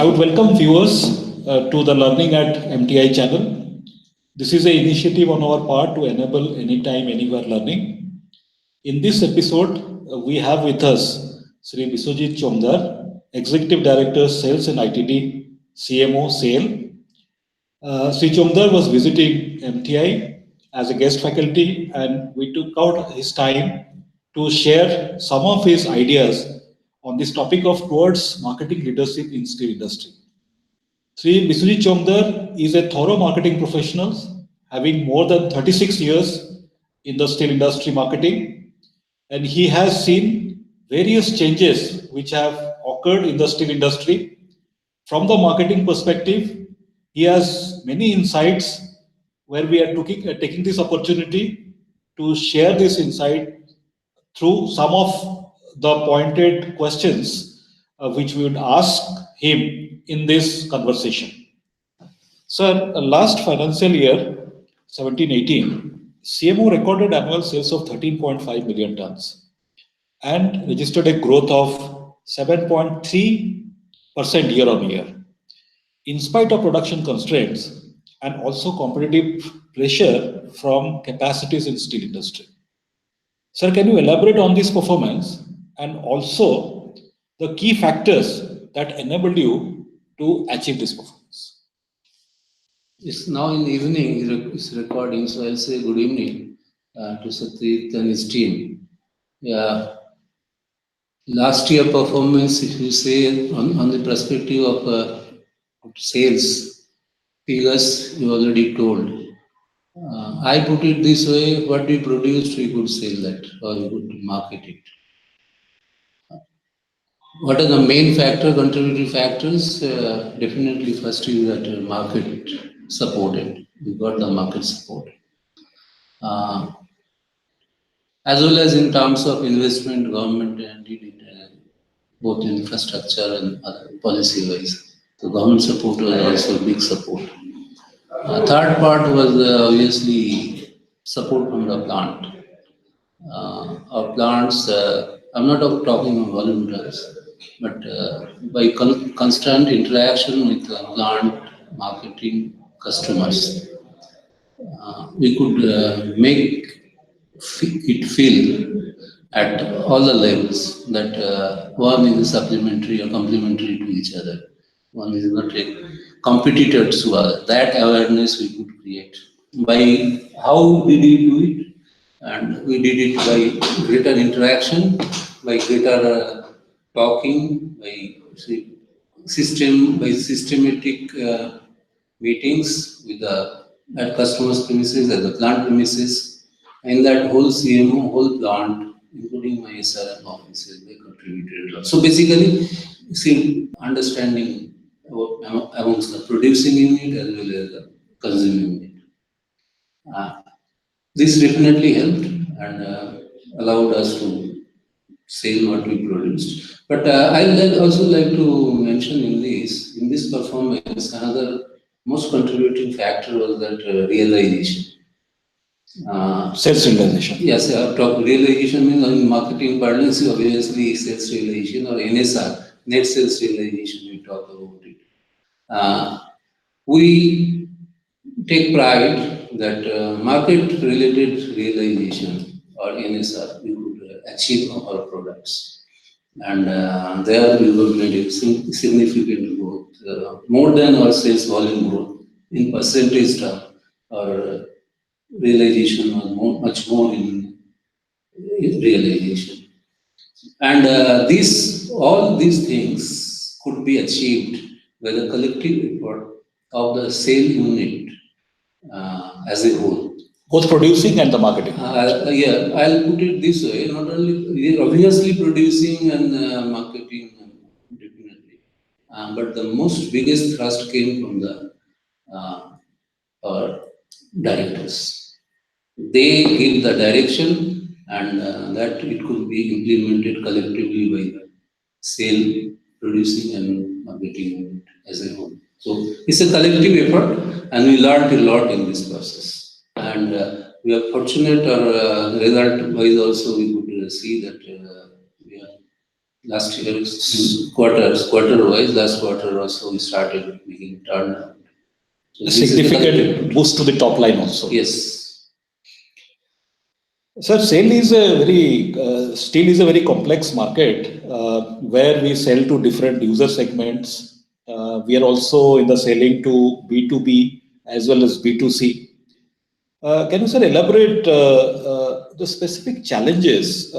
I would welcome viewers to the Learning at MTI channel. This is an initiative on our part to enable anytime, anywhere learning. In this episode, we have with us Sri Biswajit Chongdar, Executive Director, Sales and ITD, CMO, SAIL. Sri Chongdar was visiting MTI as a guest faculty, and we took out his time to share some of his ideas on this topic of towards marketing leadership in steel industry. Sri Biswajit Chongdar is a thorough marketing professional, having more than 36 years in the steel industry marketing, and he has seen various changes which have occurred in the steel industry. From the marketing perspective, he has many insights where we are taking this opportunity to share this insight through some of the pointed questions which we would ask him in this conversation. Sir, last financial year, 17-18, CMO recorded annual sales of 13.5 million tons and registered a growth of 7.3% year on year. In spite of production constraints and also competitive pressure from capacities in steel industry. Sir, can you elaborate on this performance and also the key factors that enabled you to achieve this performance? It's now in the evening, it's recording, so I'll say good evening to Satyajit and his team. Yeah, last year performance, if you say on the perspective of sales figures, you already told. I put it this way: what we produced, we could sell that, or we could market it. What are the main contributing factors? Definitely, first is that market supported. We got the market support. As well as in terms of investment, government did it both in infrastructure and other policy-wise. So government support was also a big support. Third part was obviously support from the plant. Our plants, I'm not talking on volume terms, but by constant interaction with plant, marketing, customers, we could make it feel at all the levels that one is supplementary or complementary to each other. One is not a competitor to other. That awareness we could create. By how did we do it? And we did it by greater interaction, by greater talking, by systematic meetings with at customers' premises, at the plant premises, and that whole CMO, whole plant, including my SRM offices, they contributed a lot. So basically, understanding amongst the producing unit as well as the consuming unit. This definitely helped and allowed us to sell what we produced. But I'd also like to mention in this performance, another most contributing factor was that realization. Sales realization. Yes, realization means in marketing parlance, obviously sales realization or NSR, net sales realization, we talk about it. We take pride that market-related realization or NSR we could achieve of our products. And there we will made a significant growth, more than our sales volume growth in percentage term. Our realization was much more in realization. And all these things could be achieved by the collective effort of the sale unit as a whole. Both producing and the marketing. Yeah, I'll put it this way: not only we are obviously producing and marketing, definitely, but the biggest thrust came from the our directors. They give the direction, and that it could be implemented collectively by the sale, producing, and marketing unit as a whole. So it's a collective effort, and we learned a lot in this process. And we are fortunate, or result-wise also, we could see that we are last year, quarter wise, last quarter also we started making turnaround. So A significant boost to the top line also. Yes. Sir, steel is a very complex market where we sell to different user segments. We are also in the selling to B2B as well as B2C. Can you, sir, elaborate the specific challenges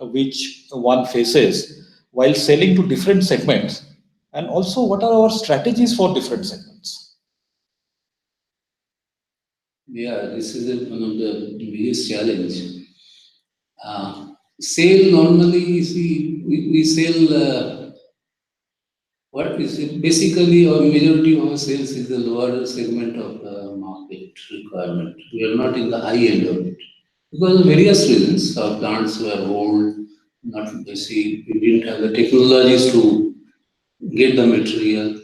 which one faces while selling to different segments, and also what are our strategies for different segments? Yeah, this is one of the biggest challenge. Sale normally, you see, we sell what is it? Basically, our majority of our sales is the lower segment of the market requirement. We are not in the high end of it because of various reasons. Our plants were old, not basic. We didn't have the technologies to get the material,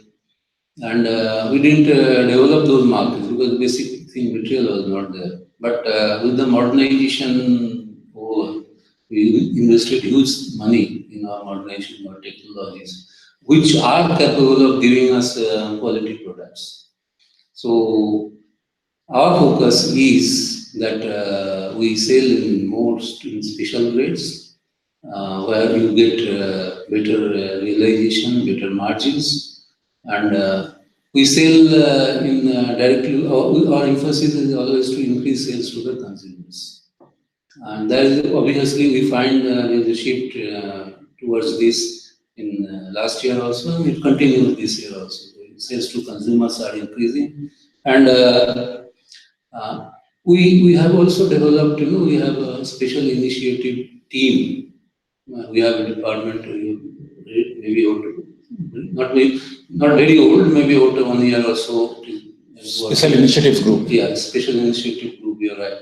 and we didn't develop those markets because basic thing material was not there. But with the modernization, we invested huge money in our modernization, our technologies, which are capable of giving us quality products. So our focus is that we sell in most in special grades, where you get better realization, better margins, and we sell in directly. Our emphasis is always to increase sales to the consumers, and there is obviously we find there is a shift towards this in last year also, and it continues this year also. Sales to consumers are increasing, and we have also developed, we have a special initiative team. We have a department, maybe old, not very old, maybe over 1 year or so. Special initiative group. Yeah, special initiative group, you're right.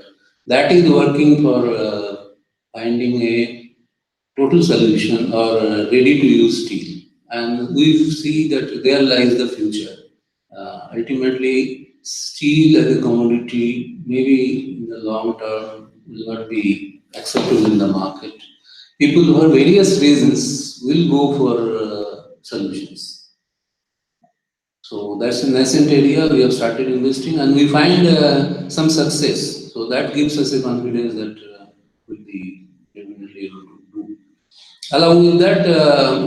That is working for finding a total solution or ready to use steel. And we see that there lies the future. Ultimately, steel as a commodity, maybe in the long term, will not be acceptable in the market. People for various reasons will go for solutions. So that's a nascent area. We have started investing and we find some success. So that gives us a confidence that we'll be definitely able to do. Along with that,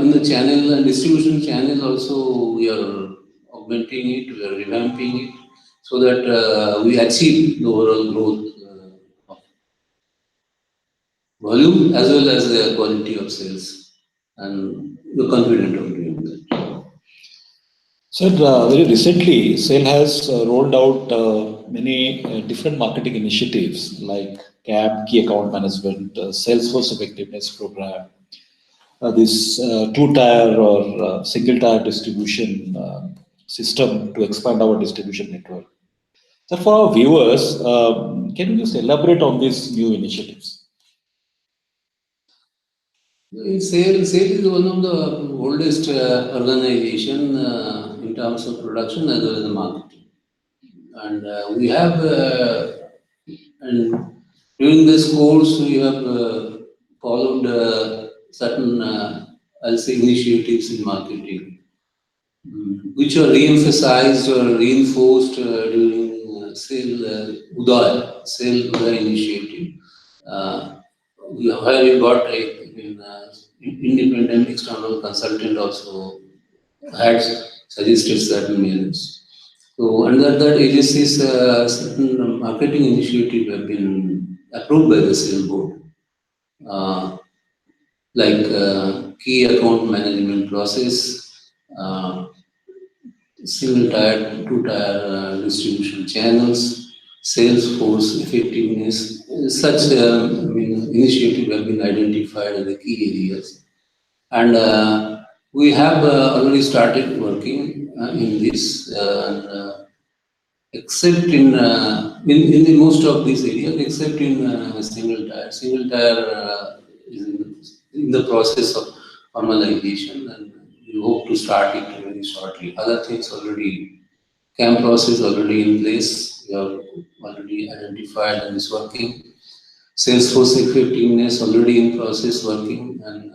in the channel and distribution channel also, we are augmenting it, we are revamping it, so that we achieve the overall growth of volume as well as the quality of sales. And we're confident of doing that. Sir, very recently, SAIL has rolled out many different marketing initiatives like CAP, Key Account Management, Salesforce Effectiveness Program, this two-tier or single-tier distribution system to expand our distribution network. So for our viewers, can you just elaborate on these new initiatives? SAIL is one of the oldest organization in terms of production as well as the marketing. And we have, and during this course, we have followed certain, I'll say, initiatives in marketing, which are re-emphasized or reinforced during SAIL Uday initiative, where we got independent external consultant also had suggested certain measures. So under that agency's certain marketing initiative have been approved by the SAIL board, like key account management process, single tier, two-tier distribution channels, sales force effectiveness. Such initiative have been identified as the key areas, and we have already started working in this. Except in the most of these areas, except in single tier. Single tier is in the process of formalization, and we hope to start it very shortly. Other things already, CAM process already in place. We have already identified and is working. Salesforce effectiveness already in process working, and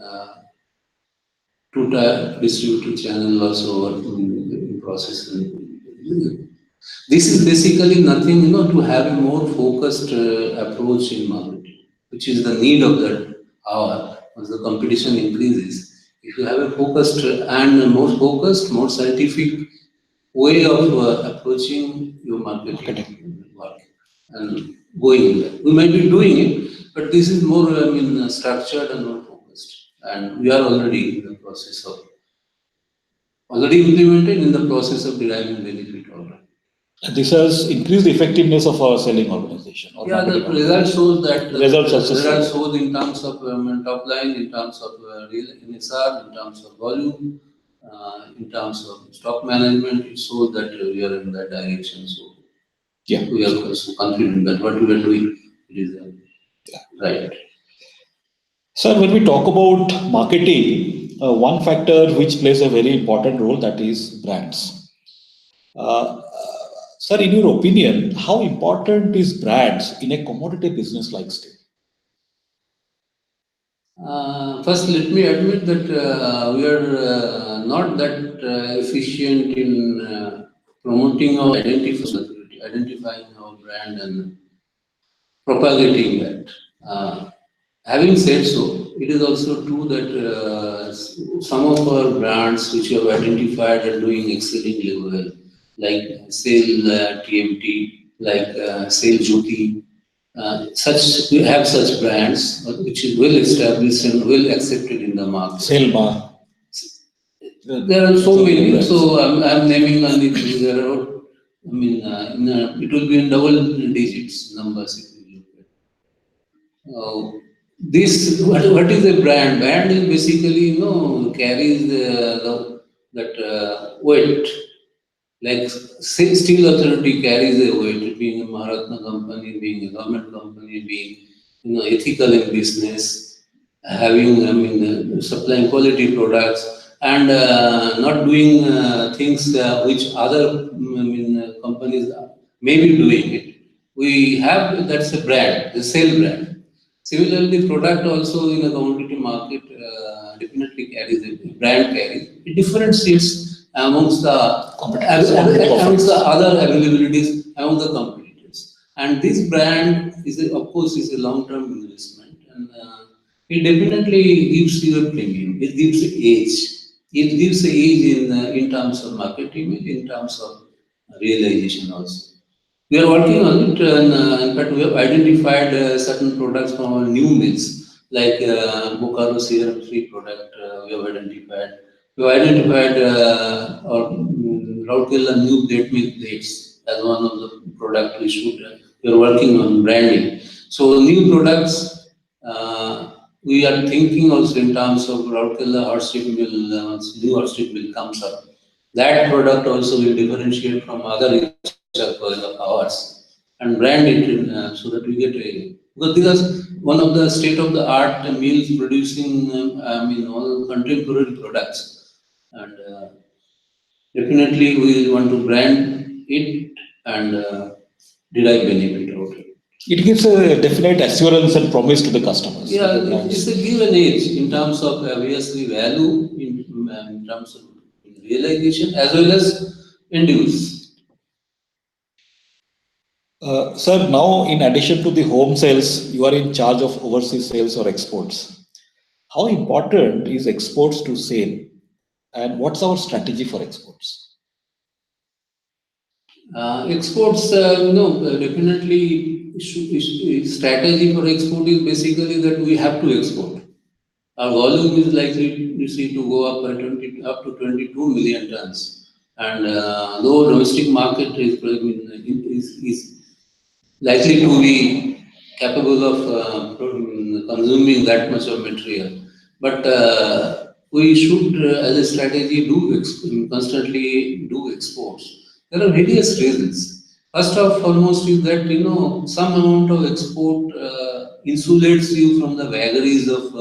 distributor channel also in process. This is basically nothing, to have a more focused approach in marketing, which is the need of that hour. As the competition increases, if you have a focused and more scientific way of approaching your marketing work and going there. We might be doing it, but this is more, structured and more focused. And we are already implemented in the process of deriving benefit already. This has increased the effectiveness of our selling organization. Or Yeah, the marketing result shows that Results also result show. shows in terms of top line, in terms of real NSR, in terms of volume, in terms of stock management. It shows that we are in that direction. So Yeah. we are also confident that what we are doing it is right. Sir, when we talk about marketing, one factor which plays a very important role, that is brands. Uh, Sir, in your opinion, how important is brands in a commodity business like steel? First, let me admit that we are not that efficient in promoting or identifying our brand and propagating that. Having said so, it is also true that some of our brands which we have identified are doing exceedingly well, like Sale TMT, like Sale Jyoti. Such we have such brands which is well established and well accepted in the market. Selma. There are so many, so I'm naming only few. There are, it will be in double digits numbers if you look at. What is a brand? Brand is basically carries that weight. Like Steel Authority carries a weight, being a Maharatna company, being a government company, being ethical in business, having supplying quality products, and not doing things which other companies may be doing it. We have that's a brand, the sale brand. Similarly, product also in a commodity market definitely carries a brand carries. It differentiates amongst the other availabilities among the competitors. And this brand of course, is a long-term investment, and it definitely gives you a premium. It gives age. It gives age in terms of marketing, in terms of realization also. We are working on it, and in fact, we have identified certain products from our new mills, like Bokaro serum-free product. We have identified. We have identified our Rourkela new plate milk plates as one of the product we are working on branding. So new products. We are thinking also in terms of Rourkela hot strip mill. New hot strip mill comes up. That product also will differentiate from other of ours and brand it so that we get because these are one of the state of the art mills producing all contemporary products, and definitely we want to brand it and derive benefit out of it. It gives a definite assurance and promise to the customers. Yeah, it's a given age in terms of obviously value, in terms of realization as well as end use. Sir, now in addition to the home sales, you are in charge of overseas sales or exports. How important is exports to sale, and what's our strategy for exports? Exports, definitely strategy for export is basically that we have to export. Our volume is likely to go up by up to 22 million tons, and though domestic market is likely to be capable of consuming that much of material, but we should, as a strategy, constantly do exports. There are various reasons. First of foremost is that some amount of export insulates you from the vagaries of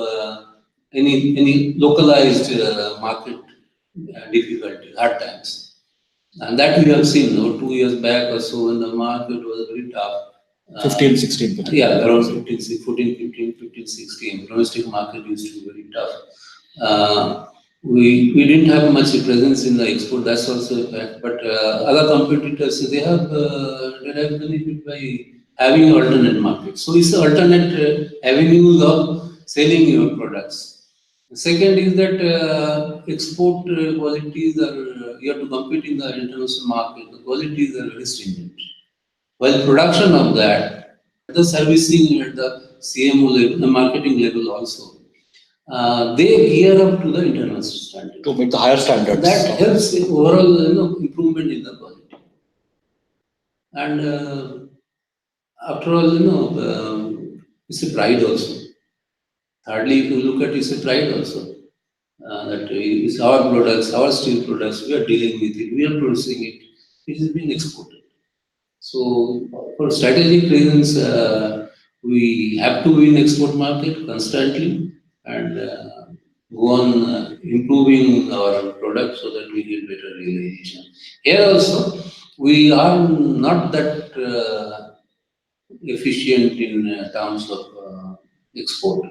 any localized market difficulty, hard times. And that we have seen 2 years back or so when the market was very tough. 15, 16. Yeah, around 15, 14, 15, 15, 16. Domestic market used to be very tough. we didn't have much presence in the export. That's also a fact. But other competitors they have benefit by having alternate markets. So it's alternate avenues of selling your products. Second is that export qualities are you have to compete in the international market. The qualities are very stringent. While production of that, the servicing at the CMO level, the marketing level also, they gear up to the international standard. To meet the higher standards. That helps in overall improvement in the quality. And after all, it's a pride also. Thirdly, if you look at it's a pride also. That it's our products, our steel products, we are dealing with it, we are producing it, it is being exported. So, for strategic reasons, we have to be in export market constantly and go on improving our product so that we get better realization. Here also, we are not that efficient in terms of export,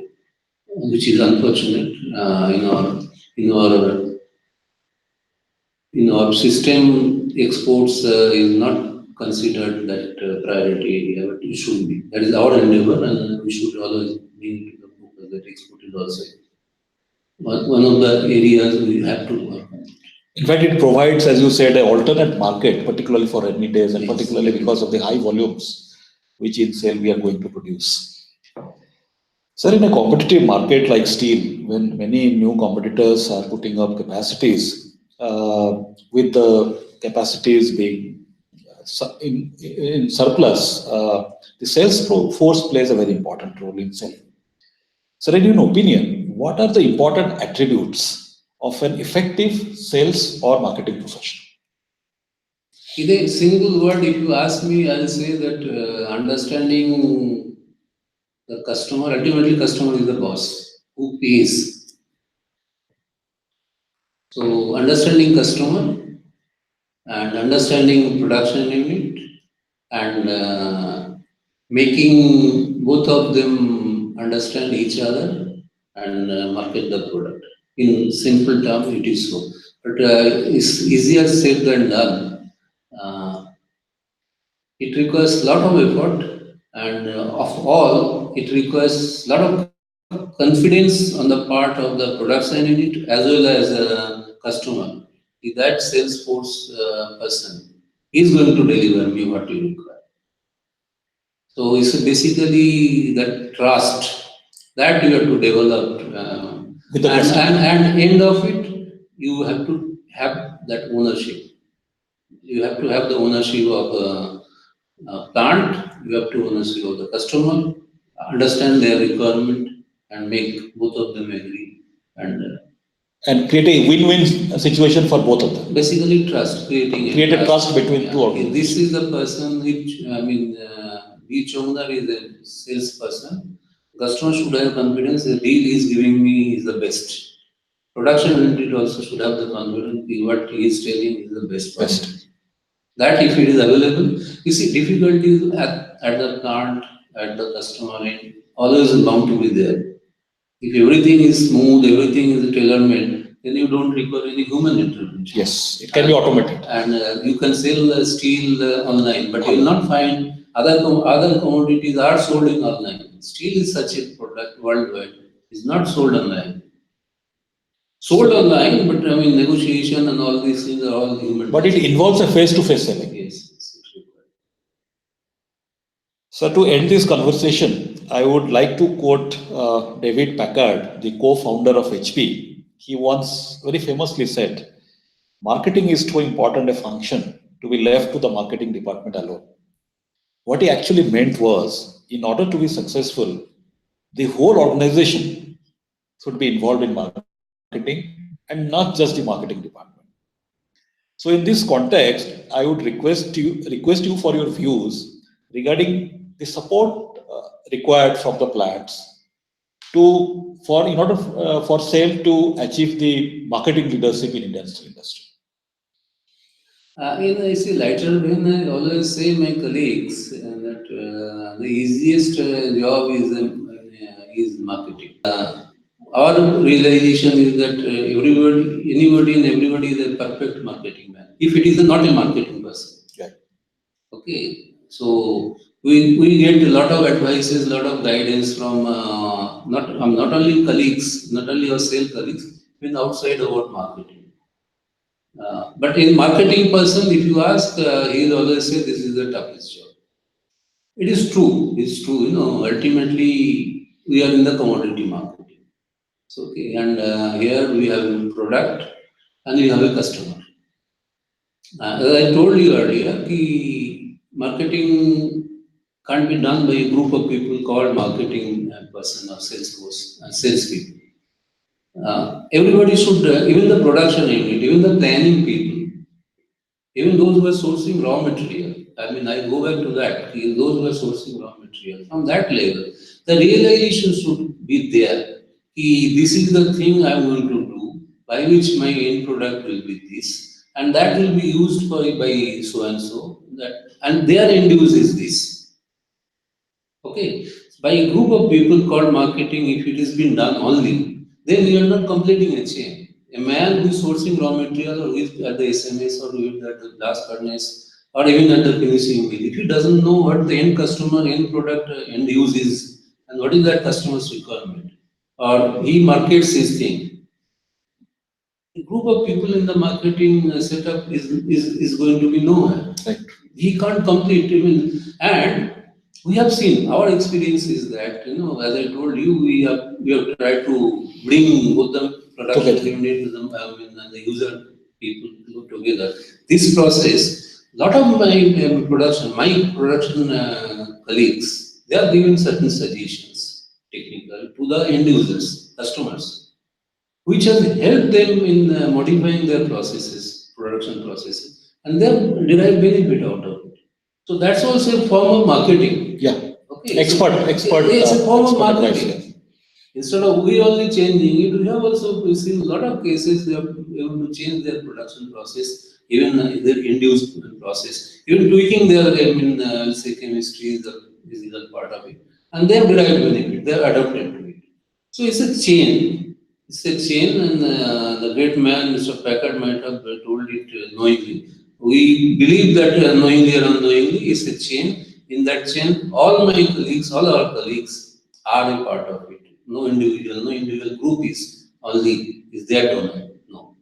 which is unfortunate in our in our system. Exports is not considered that priority area, but it should be. That is our endeavor, and we should always bring to the focus that export is also one of the areas we have to work on. In fact, it provides, as you said, an alternate market, particularly for rainy days, and particularly because of the high volumes which in sale we are going to produce. Sir, in a competitive market like steel, when many new competitors are putting up capacities, with the capacities being in surplus, the sales force plays a very important role in selling. Sir, in your opinion, what are the important attributes of an effective sales or marketing professional? In a single word, if you ask me, I'll say that understanding the customer, ultimately customer is the boss who pays. So understanding customer and understanding production unit and making both of them understand each other and market the product. In simple terms, it is so. But it's easier said than done. It requires a lot of effort, and of all, it requires a lot of confidence on the part of the production unit as well as a customer. If that sales force person is going to deliver me what you require. So it's basically that trust that you have to develop, and end of it, you have to have that ownership. You have to have the ownership of plant, you have to ownership of the customer, understand their requirement, and make both of them agree, and create a win-win situation for both of them. Basically, trust, create a trust between two organizations. This is the person which B. Chongdar is a salesperson. Customer should have confidence. The deal he is giving me is the best. Production unit also should have the confidence. What he is telling is the best. That if it is available, you see difficulties at the plant, at the customer end, always bound to be there. If everything is smooth, everything is tailor-made, then you don't require any human intervention. Yes, it can be automated. And you can sell steel online, but you will not find other commodities are sold in online. Steel is such a product worldwide. It's not sold online. Sold online, but negotiation and all these things are all human. But it involves a face-to-face selling. Yes. So to end this conversation, I would like to quote David Packard, the co-founder of HP. He once very famously said, "Marketing is too important a function to be left to the marketing department alone." What he actually meant was, in order to be successful, the whole organization should be involved in marketing and not just the marketing department. So in this context, I would request you for your views regarding the support required from the plants in order for SAIL to achieve the marketing leadership in Indian steel industry. I see lighter vein, I always say my colleagues that the easiest job is marketing. our realization is that anybody and everybody is a perfect marketing man. If it is not a marketing person. Yeah. Okay, so we get a lot of advices, a lot of guidance from not only colleagues, not only our sales colleagues, even outside about marketing. But in marketing person, if you ask, he'll always say this is the toughest job. It is true. It's true. Ultimately, we are in the commodity market. So, okay, and here we have a product and we have a customer. As I told you earlier, marketing can't be done by a group of people called marketing person or sales force, salespeople. Everybody should, even the production unit, even the planning people, even those who are sourcing raw material. I mean, I go back to that. Those who are sourcing raw material from that level, the realization should be there. This is the thing I'm going to do, by which my end product will be this, and that will be used by so and so. That and their end use is this. Okay, by a group of people called marketing, if it is been done only, then we are not completing a chain. A man who is sourcing raw material or who is at the SMS or who is at the blast furnace or even at the finishing mill, if he doesn't know what the end customer, end product, end use is and what is that customer's requirement, or he markets his thing, a group of people in the marketing setup is going to be nowhere. Right. He can't complete even, and we have seen our experience is that as I told you, we have tried to bring both the production Together. unit with them, and the user people go together. This process, lot of my production colleagues, they are giving certain suggestions, technical, to the end users, customers, which has helped them in modifying their processes, production processes, and they have derived benefit out of it. So that's also a form of marketing. Yeah. Okay. Expert. It's a form of expert advice, marketing. yeah. Instead of we only changing it, we have also seen a lot of cases they have able to change their production process, even their induced process, even tweaking their, say chemistry is a part of it, and they have derived benefit. They have adapted to it. So it's a chain. It's a chain, and the great man, Mr. Packard, might have told it knowingly. We believe that knowingly or unknowingly, it's a chain. In that chain, all my colleagues, all our colleagues are a part of it. No individual group is their domain. No.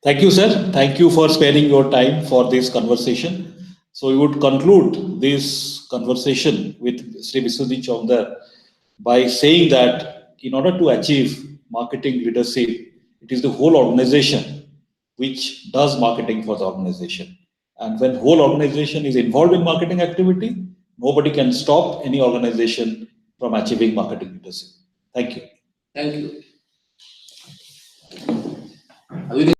Thank you, sir. Thank you for sparing your time for this conversation. So we would conclude this conversation with Sri Biswajit Chongdar by saying that in order to achieve marketing leadership, it is the whole organization which does marketing for the organization. And when whole organization is involved in marketing activity, nobody can stop any organization from achieving marketing leadership. Thank you. Thank you.